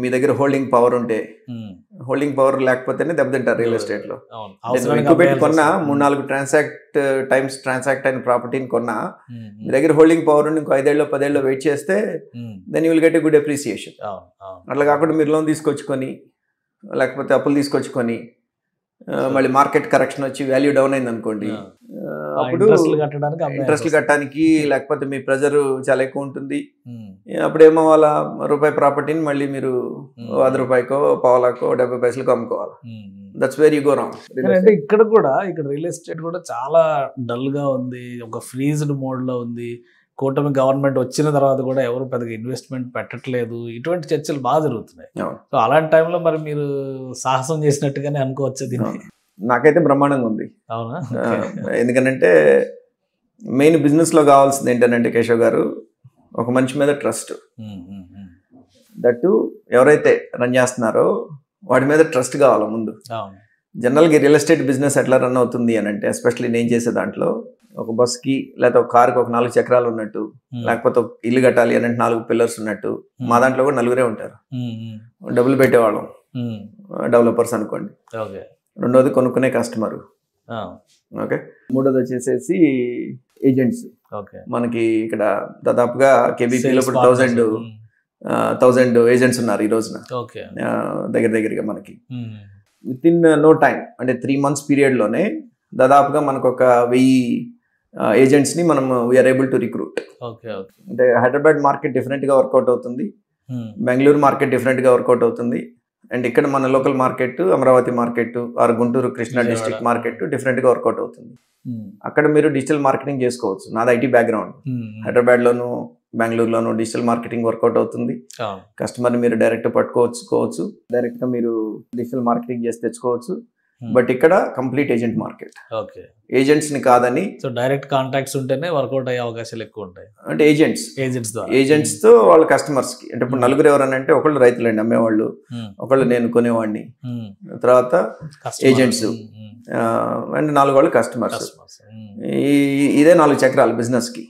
మీ దగ్గర holding power ఉంటే, holding power లేకపోతేనే దెబ్బతింటారు రియల్ ఎస్టేట్లో. ఎక్కువ పెట్టి కొన్నా 3-4 ట్రాన్సాక్ట్ అయిన ప్రాపర్టీని కొన్నా, మీ దగ్గర హోల్డింగ్ పవర్ ఉండి ఇంకో 5 ఏళ్ళు 10 ఏళ్ళు వెయిట్ చేస్తే then you will get a good appreciation. అట్లా కాకుండా మీరు లోన్ తీసుకొచ్చుకొని లేకపోతే అప్పులు తీసుకొచ్చుకొని మళ్ళీ మార్కెట్ కరెక్షన్ వచ్చి వాల్యూ డౌన్ అయింది అనుకోండి, అప్పుడు ఇంట్రెస్ట్లు కట్టడానికి లేకపోతే మీ ప్రెజర్ చాలా ఎక్కువ ఉంటుంది. అప్పుడేమో వాళ్ళ రూపాయి ప్రాపర్టీని మళ్ళీ మీరు 100 రూపాయకో 1/4 70 పైసలకు అమ్ముకోవాలి. That's where you go wrong. అంటే ఇక్కడ రియల్ ఎస్టేట్ కూడా చాలా డల్ గా ఉంది, ఒక ఫ్రీజ్డ్ మోడ్ లో ఉంది. కూటమి గవర్నమెంట్ వచ్చిన తర్వాత కూడా ఎవరు పెద్దగా ఇన్వెస్ట్మెంట్ పెట్టట్లేదు. ఇటువంటి చర్చలు బాగా జరుగుతున్నాయి. సో అలాంటి టైంలో మరి మీరు సాహసం చేసినట్టుగానే అనుకోవచ్చు దీన్ని. నాకైతే బ్రహ్మాండంగా ఉంది. అవునా? ఎందుకంటే మెయిన్ బిజినెస్లో కావాల్సింది ఏంటంటే కేశవ్ గారు, ఒక మనిషి మీద ట్రస్ట్. దట్టు ఎవరైతే రన్ చేస్తున్నారో వాడి మీద ట్రస్ట్ కావాలి ముందు. జనరల్గా రియల్ ఎస్టేట్ బిజినెస్ ఎట్లా రన్ అవుతుంది అని అంటే, ఎస్పెషల్లీ నేను చేసే దాంట్లో ఒక బస్కి లేకపోతే ఒక కార్కి ఒక 4 చక్రాలు ఉన్నట్టు, లేకపోతే ఇల్లు కట్టాలి అని అంటే 4 పిల్లర్స్ ఉన్నట్టు, మా దాంట్లో కూడా 4 ఉంటారు. డబ్బులు పెట్టేవాళ్ళం డెవలపర్స్ అనుకోండి, రెండోది కొనుక్కునే కస్టమర్, ఓకే, మూడోది వచ్చేసేసి ఏజెంట్స్. మనకి ఇక్కడ దాదాపుగా కేబీపీలో ఇప్పుడు 1000 ఏజెంట్స్ ఉన్నారు ఈ రోజున దగ్గరగా. మనకి విత్ ఇన్ నో టైం అంటే 3 months పీరియడ్లోనే దాదాపుగా మనకు ఒక 1000 ఏజెంట్స్ని మనం వీఆర్ ఏబుల్ టు రిక్రూట్. అంటే హైదరాబాద్ మార్కెట్ డిఫరెంట్గా వర్కౌట్ అవుతుంది, బెంగళూరు మార్కెట్ డిఫరెంట్గా వర్కౌట్ అవుతుంది, అండ్ ఇక్కడ మన local market Amaravati market or Guntur Krishna district market డిఫరెంట్గా వర్కౌట్ అవుతుంది. అక్కడ మీరు డిజిటల్ మార్కెటింగ్ చేసుకోవచ్చు. నాది ఐటీ బ్యాక్గ్రౌండ్, హైదరాబాద్లోను బెంగళూరులోను డిజిటల్ మార్కెటింగ్ వర్కౌట్ అవుతుంది. కస్టమర్ని మీరు డైరెక్ట్ పట్టుకోవచ్చు, డైరెక్ట్గా మీరు డిజిటల్ మార్కెటింగ్ చేసి తెచ్చుకోవచ్చు. బట్ ఇక్కడ కంప్లీట్ ఏజెంట్ మార్కెట్. ఏజెంట్స్ ని కాదని, సో డైరెక్ట్ కాంటాక్ట్స్ ఉంటేనే వర్కౌట్ అయ్యే అవకాశాలు ఎక్కువ ఉంటాయి. అంటే ఏజెంట్స్ తో వాళ్ళ కస్టమర్స్ కి, అంటే ఇప్పుడు 4 ఎవరనంటే ఒకళ్ళు రైతులండి అమ్మేవాళ్ళు, ఒకళ్ళు నేను కొనేవాడిని, తర్వాత ఏజెంట్స్, అండ్ 4 వాళ్ళు కస్టమర్స్. ఇదే 4 చక్రాలు బిజినెస్ కి.